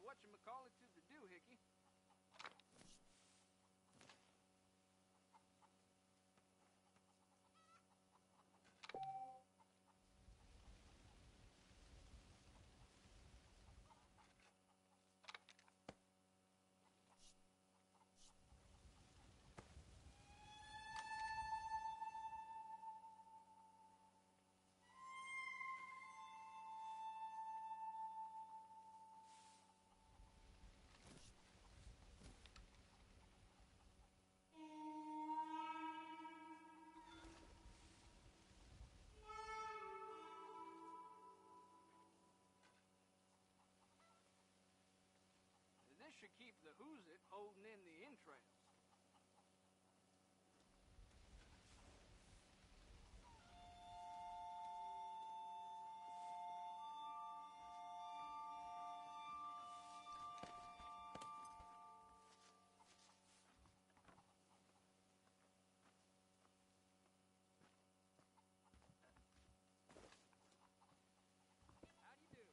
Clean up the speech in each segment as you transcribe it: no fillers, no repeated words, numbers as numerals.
whatchamacallit to the doohickey. This should keep the who's it holding in the entrails. How do you do?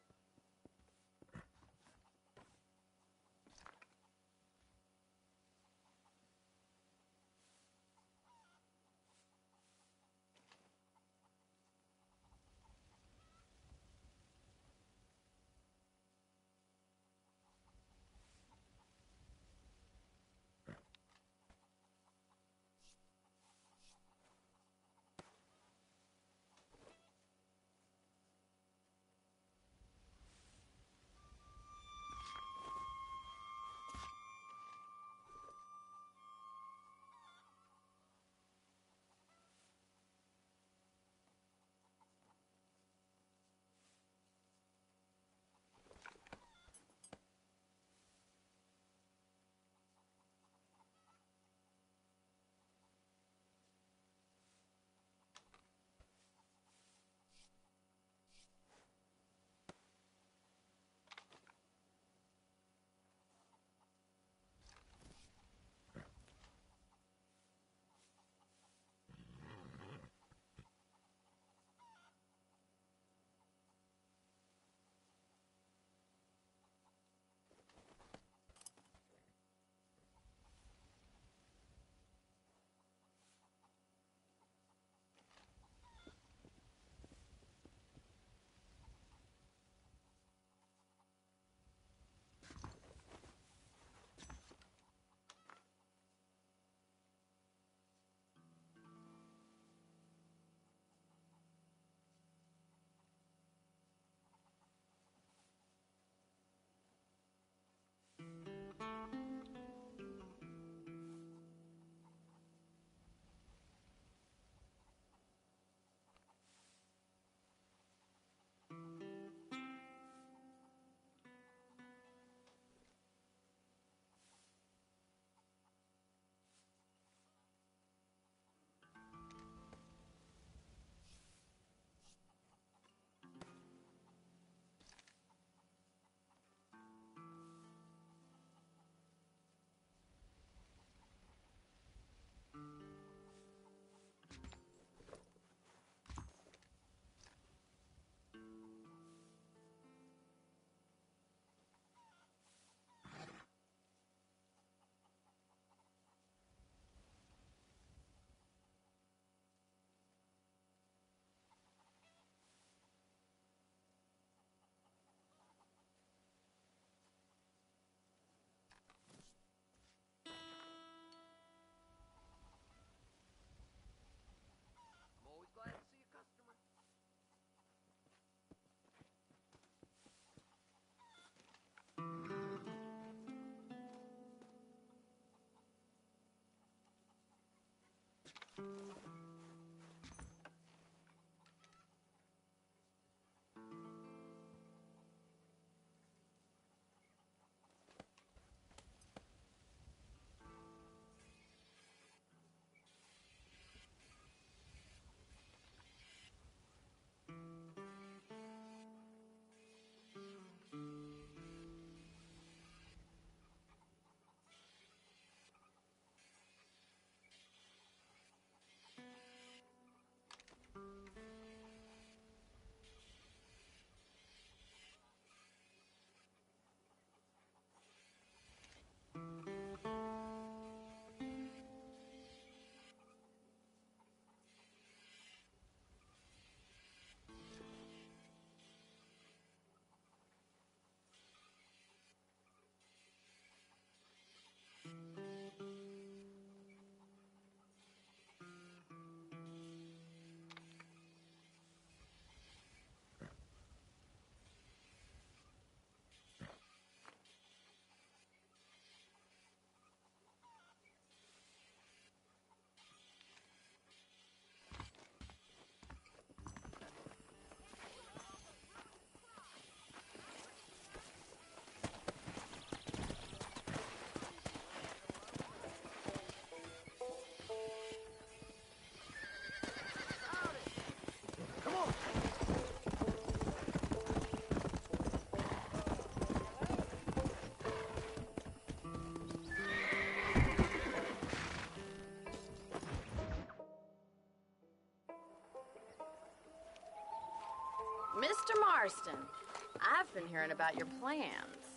I've been hearing about your plans.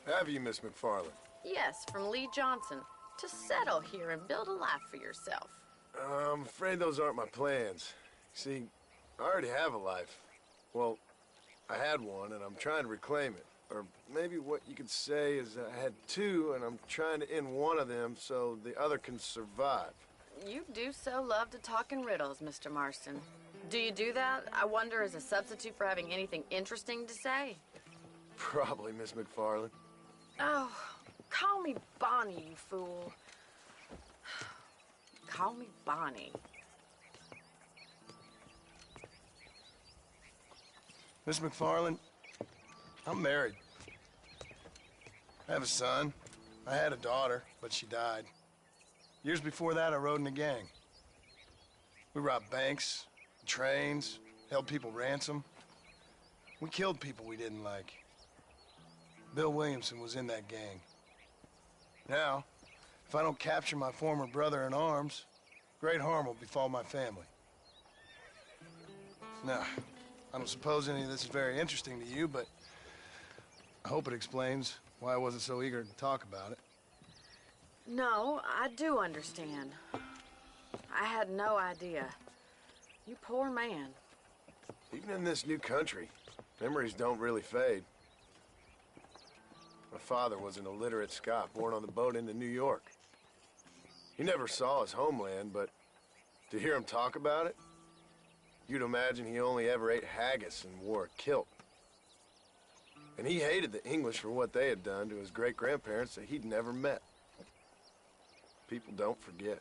Have you, Miss McFarland? Yes, from Lee Johnson. To settle here and build a life for yourself. I'm afraid those aren't my plans. See, I already have a life. Well, I had one, and I'm trying to reclaim it. Or maybe what you could say is I had two, and I'm trying to end one of them so the other can survive. You do so love to talk in riddles, Mr. Marston. Do you do that, I wonder, as a substitute for having anything interesting to say? Probably, Miss McFarland. Oh, call me Bonnie, you fool. Call me Bonnie. Miss McFarland, I'm married. I have a son. I had a daughter, but she died. Years before that, I rode in a gang. We robbed banks, trains, held people ransom. We killed people we didn't like. Bill Williamson was in that gang. Now, if I don't capture my former brother-in-arms, great harm will befall my family. Now, I don't suppose any of this is very interesting to you, but I hope it explains why I wasn't so eager to talk about it. No, I do understand. I had no idea. You poor man. Even in this new country, memories don't really fade. My father was an illiterate Scot born on the boat into New York. He never saw his homeland, but to hear him talk about it, you'd imagine he only ever ate haggis and wore a kilt. And he hated the English for what they had done to his great-grandparents that he'd never met. People don't forget.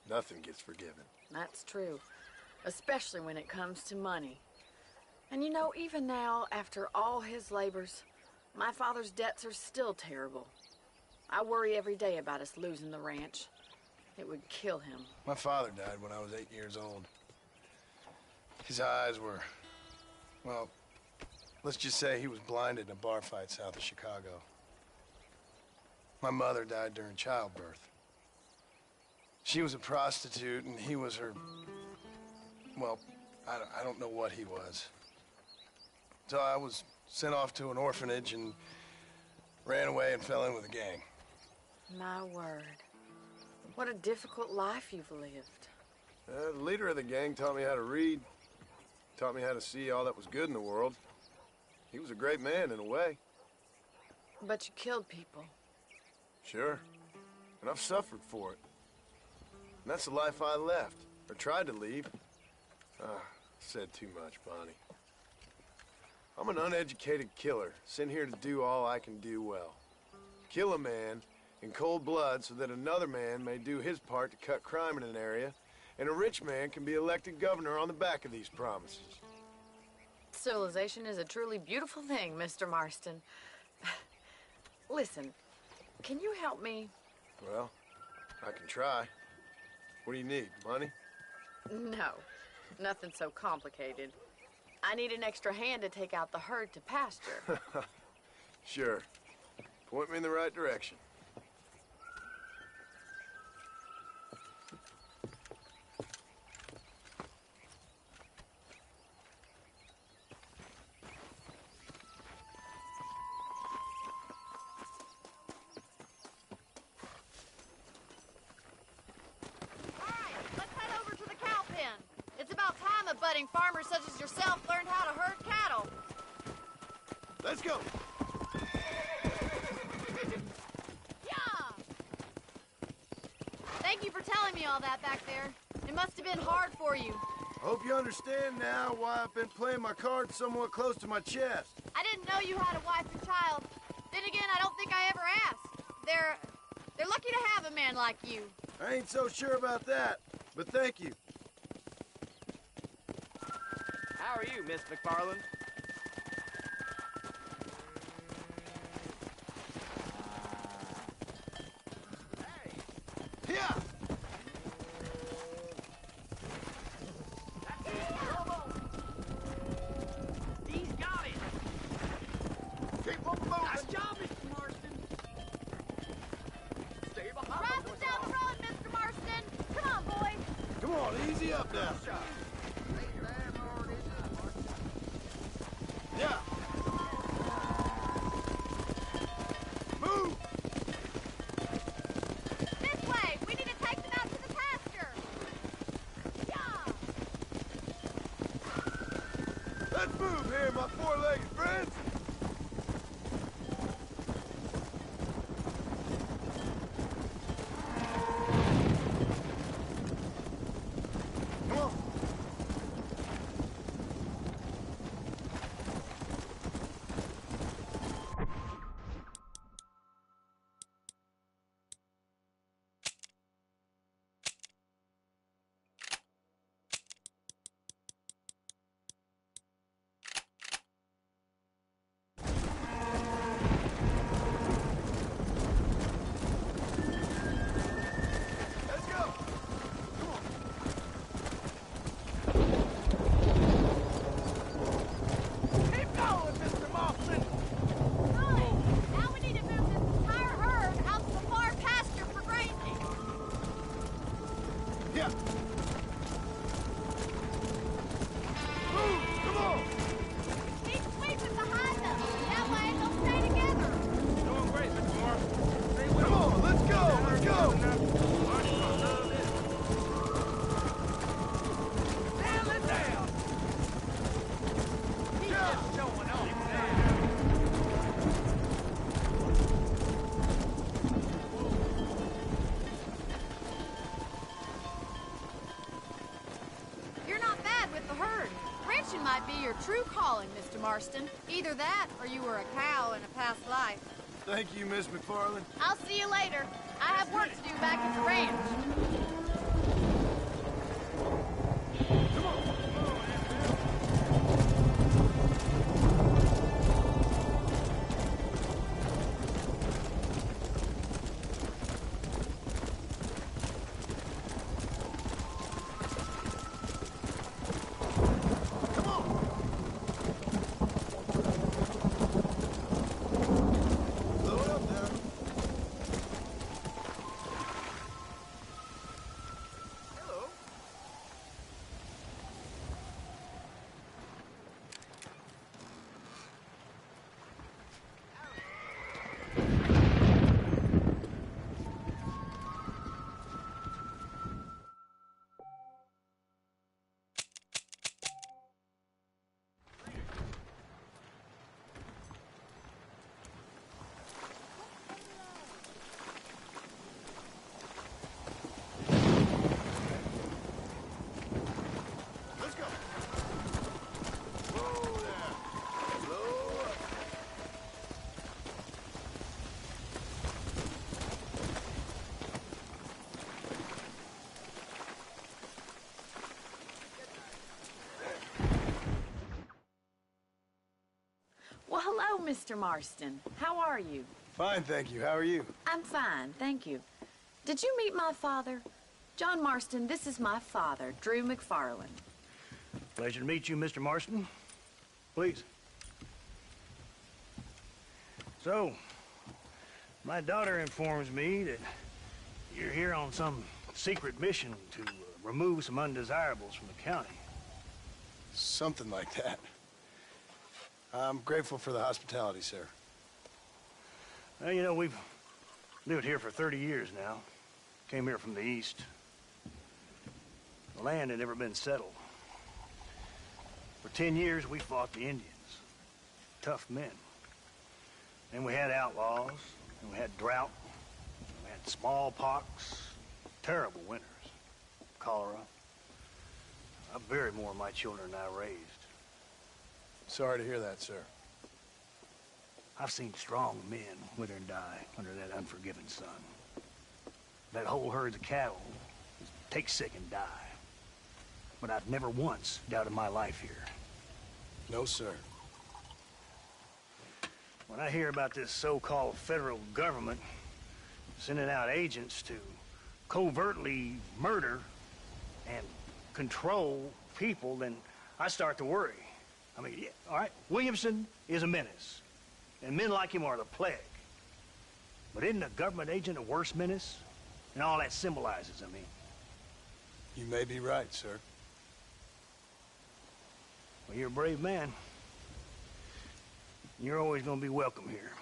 Nothing gets forgiven. That's true, especially when it comes to money. And you know, even now, after all his labors, my father's debts are still terrible. I worry every day about us losing the ranch. It would kill him. My father died when I was 8 years old. His eyes were, well, let's just say he was blinded in a bar fight south of Chicago. My mother died during childbirth. She was a prostitute, and he was her, well, I don't know what he was. So I was sent off to an orphanage and ran away and fell in with a gang. My word. What a difficult life you've lived. The leader of the gang taught me how to read, taught me how to see all that was good in the world. He was a great man in a way. But you killed people. Sure. And I've suffered for it. And that's the life I left, or tried to leave. Said too much, Bonnie. I'm an uneducated killer, sent here to do all I can do well. Kill a man in cold blood so that another man may do his part to cut crime in an area, and a rich man can be elected governor on the back of these promises. Civilization is a truly beautiful thing, Mr. Marston. Listen, can you help me? Well, I can try. What do you need, money? No, nothing so complicated. I need an extra hand to take out the herd to pasture. Sure. Point me in the right direction. Farmers such as yourself learned how to herd cattle. Let's go. Yeah. Thank you for telling me all that back there. It must have been hard for you. Hope you understand now why I've been playing my cards somewhat close to my chest. I didn't know you had a wife and child. Then again, I don't think I ever asked. They're lucky to have a man like you. I ain't so sure about that, but thank you. How are you, Miss McFarland? Here! He's got it! Keep on moving! Nice job, Mr. Marston! Stay behind! Rise down the road, Mr. Marston! Come on, boy! Come on, easy up now. Yeah. your true calling, Mr. Marston. Either that, or you were a cow in a past life. Thank you, Miss McFarland. I'll see you later. I have work to do back at the ranch. Load up now. Hello. Let's go. Whoa there. Slow up. Well, hello, Mr. Marston. How are you? Fine, thank you. How are you? I'm fine, thank you. Did you meet my father? John Marston, this is my father, Drew McFarland. Pleasure to meet you, Mr. Marston. Please. So, my daughter informs me that you're here on some secret mission to remove some undesirables from the county. Something like that. I'm grateful for the hospitality, sir. Well, you know, we've lived here for 30 years now. Came here from the east. The land had never been settled. For 10 years, we fought the Indians. Tough men. Then we had outlaws, and we had drought, we had smallpox, terrible winters, cholera. I buried more of my children than I raised. Sorry to hear that, sir. I've seen strong men wither and die under that unforgiving sun. That whole herds of cattle just take sick and die. But I've never once doubted my life here. No, sir. When I hear about this so-called federal government sending out agents to covertly murder and control people, then I start to worry. I mean, yeah, all right, Williamson is a menace, and men like him are the plague. But isn't a government agent a worse menace? And all that symbolizes, I mean. You may be right, sir. Well, you're a brave man. You're always gonna be welcome here.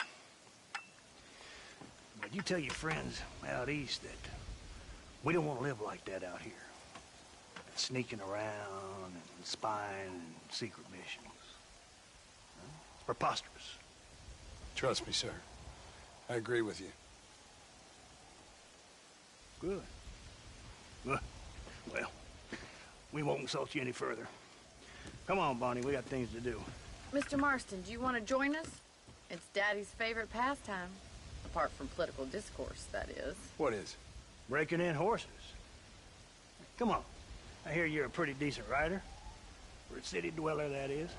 But you tell your friends out east that we don't want to live like that out here. Sneaking around and spying and secret missions. It's preposterous. Trust me, sir. I agree with you. Good. Good. Well, we won't insult you any further. Come on, Bonnie, we got things to do. Mr. Marston, do you want to join us? It's Daddy's favorite pastime. Apart from political discourse, that is. What is? Breaking in horses. Come on. I hear you're a pretty decent rider. For a city dweller, that is.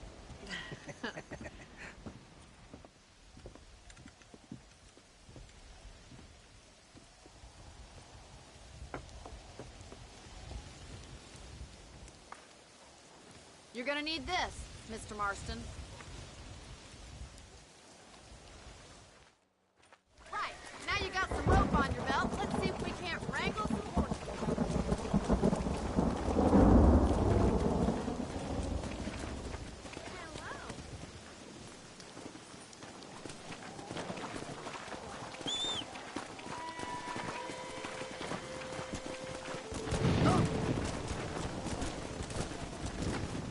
You're gonna need this, Mr. Marston. Right, now you got some rope on your belt. Let's see if we can't wrangle some horses.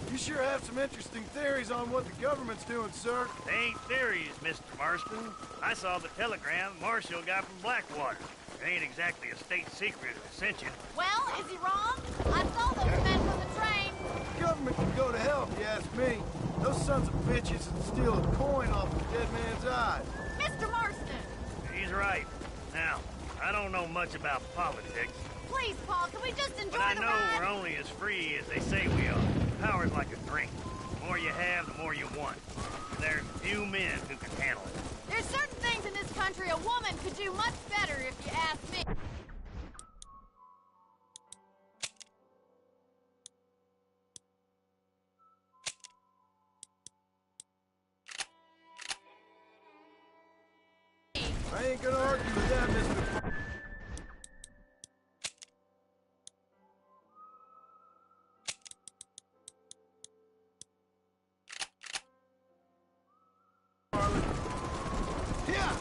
You sure have some interesting theories on what the government's doing, sir. They ain't theories, Mr. Marston. I saw the telegram Marshall got from Blackwater. It ain't exactly a state secret who sent you. Well, is he wrong? I saw those men from the train. government can go to hell if you ask me. Those sons of bitches would steal a coin off a dead man's eyes. Mr. Marston! He's right. Now, I don't know much about politics, Please, Paul, can we just enjoy but I the know ride? we're only as free as they say we are. Power's like a drink. The more you have, the more you want. And there's few men who can handle it. There's certain things in this country a woman could do much better if you ask me. I ain't gonna argue with that, Mr. Yeah!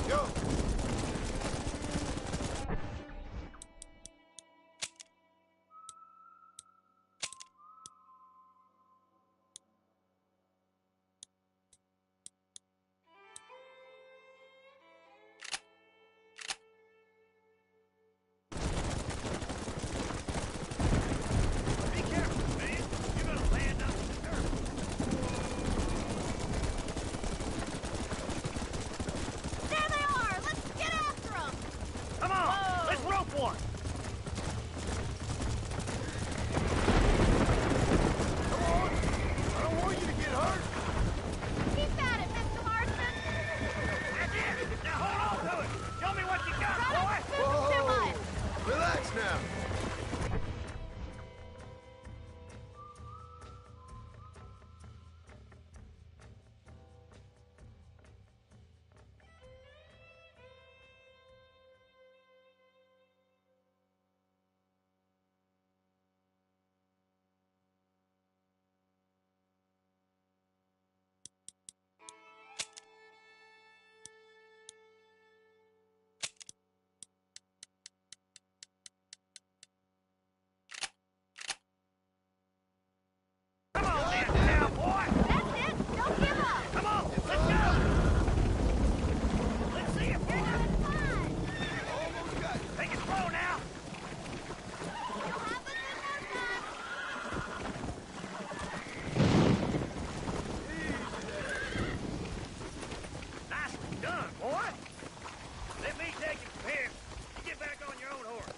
Go! Be careful, man. You're gonna land up in the dirt. There they are! Let's get after them! Come on, let's rope one. Come on! I don't want you to get hurt! Keep at it, Mr. Marston! That's it. Now hold on to it. Show me what you got, Try boy. not to move it too much! Relax now! Come on, man. Now, boy. That's it! Don't give up! Come on, let's go. Let's see it, You're boy. doing fine! Almost got you. Take it slow now. You'll have a bit more time! Nicely done, boy. Let me take it from here. You get back on your own horse.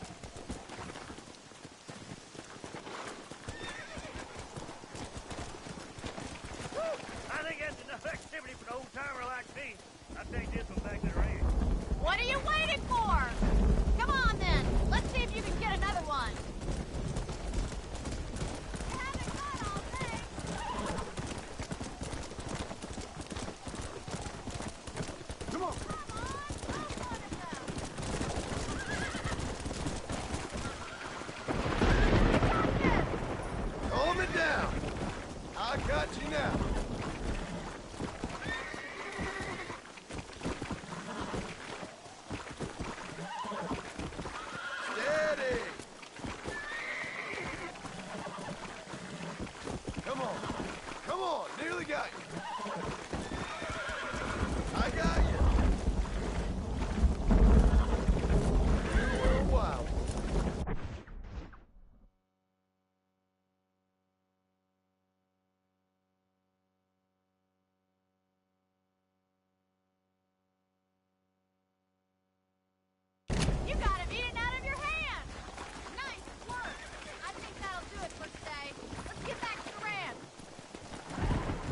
Woo! I think that's enough activity for an old-timer like me. I'll take this one back to the ranch. What are you waiting for? Come on, then. Let's see if you can get another one. You haven't got all day. Come on! Come on, move one of them. You got this. Calm it down! I got you now! Steady! Come on! Come on! Nearly got you! I got you! You were a wild one. You got him eating out of your hand. Nice work. I think that'll do it for today. Let's get back to the ranch.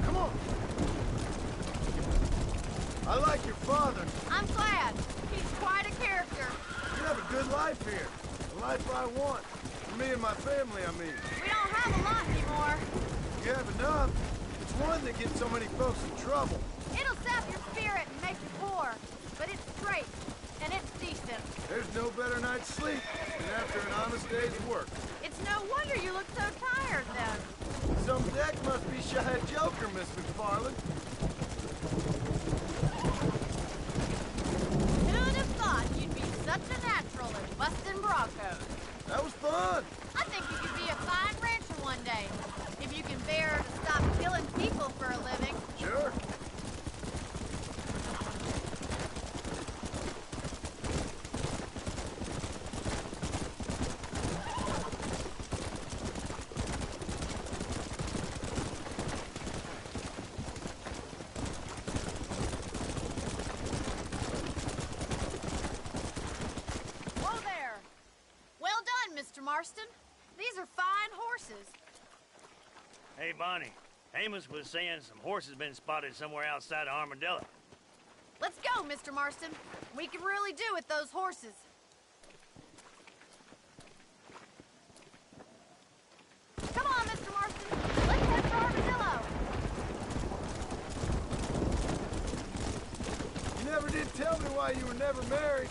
Come on! I like your father. I'm glad. He's quite a character. You have a good life here. The life I want. For me and my family, I mean. We don't have a lot anymore. You have enough. It's one that gets so many folks in trouble. It'll sap your spirit and make you poor. But it's straight. And it's decent. There's no better night's sleep than after an honest day's work. It's no wonder you look so tired then. Some deck must be shy of Joker, Miss McFarland. Who'd have thought you'd be such a natural at busting Broncos? That was fun. I think you could be a fine rancher one day. If you can bear Marston. These are fine horses. Hey, Bonnie. Amos was saying some horses been spotted somewhere outside of Armadillo. Let's go, Mr. Marston. We can really do with those horses. Come on, Mr. Marston. Let's head for Armadillo. You never did tell me why you were never married.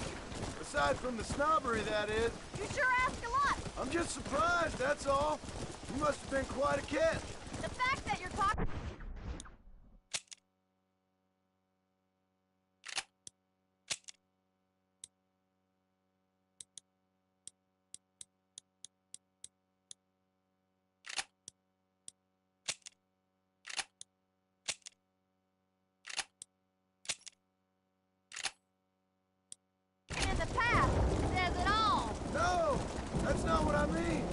Aside from the snobbery, that is. You sure ask a lot. I'm just surprised, that's all. You must have been quite a catch. The fact that you're talking... in the past says it all. No, that's not what I mean.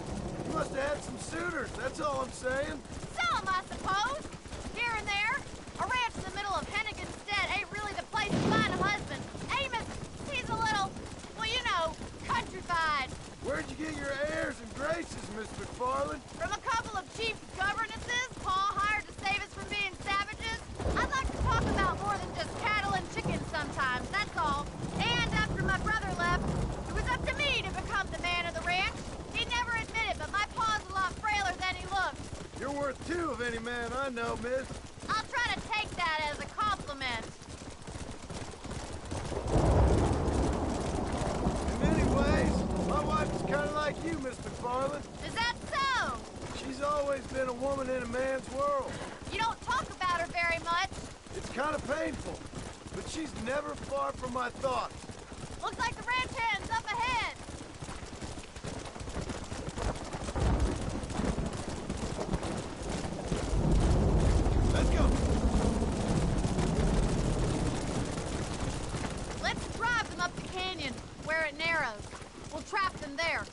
You must have had some suitors, that's all I'm saying. Some, I suppose. Here and there. A ranch in the middle of Hennigan's Stead ain't really the place to find a husband. Amos, he's a little, well, you know, countrified. Where'd you get your airs and graces, Miss McFarland? From a couple of chief governesses Pa hired to save us from being savages. I'd like to talk about more than just cattle and chickens sometimes, that's all. And after my brother left, it was up to me to become the man of the ranch. He never admitted, but my pa's a lot frailer than he looks. You're worth two of any man I know, miss. I'll try to take that as a compliment. In many ways, my wife is kind of like you, Miss McFarland. Is that so? She's always been a woman in a man's world. You don't talk about her very much. It's kind of painful, but she's never far from my thoughts. Looks like the ranch hand's up ahead. Let's go. Let's drive them up the canyon, where it narrows. We'll trap them there.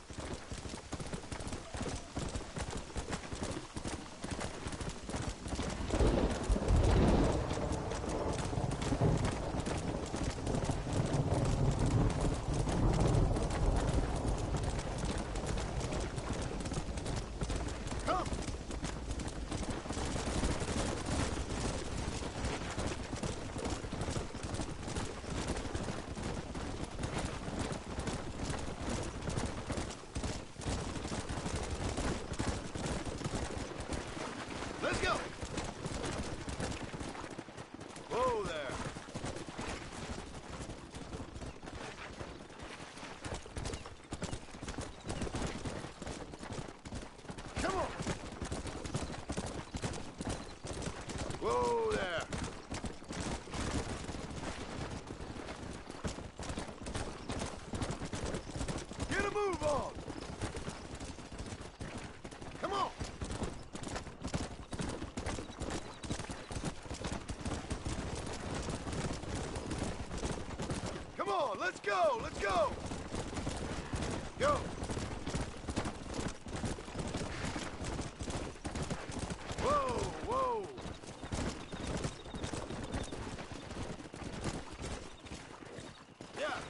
Come. Let's go. Whoa there. Come on. Whoa there. Get a move on. Come on. Come on, let's go, let's go. Go. Whoa, whoa. Yeah.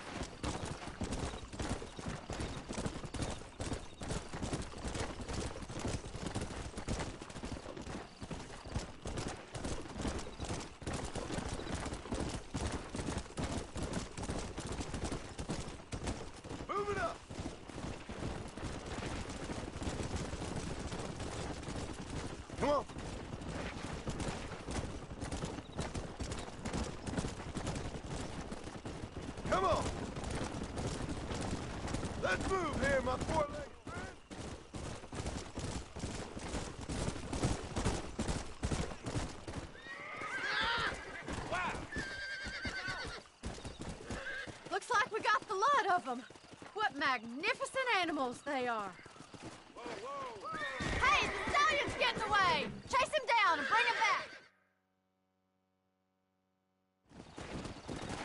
Move it up. Come on. Come on. Let's move here, my four-legged friend. Looks like we got the lot of them. What magnificent animals they are. Whoa, whoa. Hey, the stallion's getting away. Chase him down and bring him back.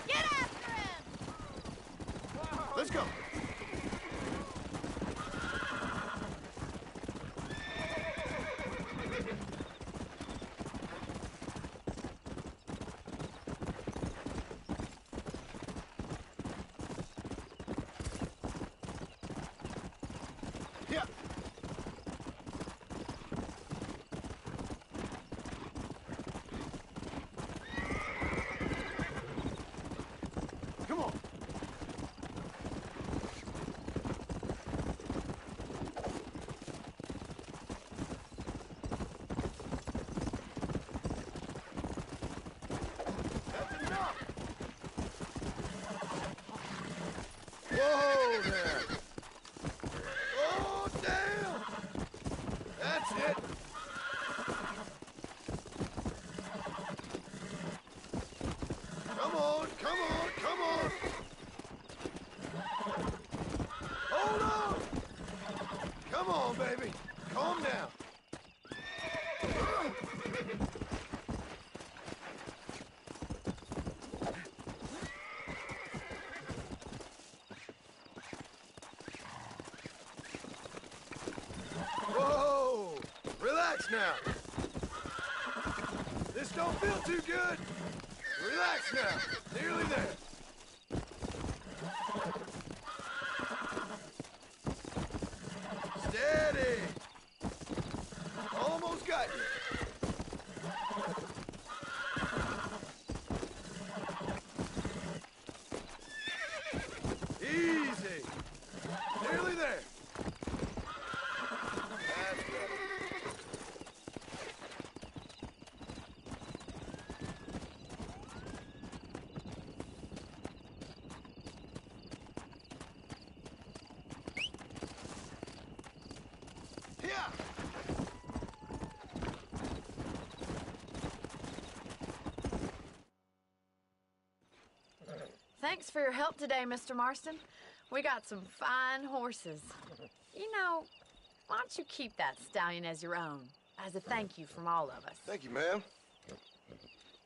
Get after him. Let's go. Yeah. Whoa there! Oh, damn! That's it! Come on, come on, come on! Hold on! Come on, baby. Calm down. Whoa! Relax now. This don't feel too good. Relax now. Nearly there. Steady. Almost got you. Easy. Nearly there. That's better. Here. Thanks for your help today, Mr. Marston. We got some fine horses. You know, why don't you keep that stallion as your own, as a thank you from all of us? Thank you, ma'am.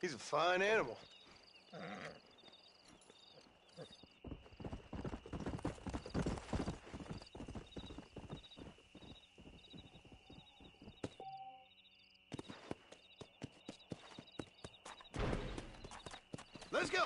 He's a fine animal. Let's go.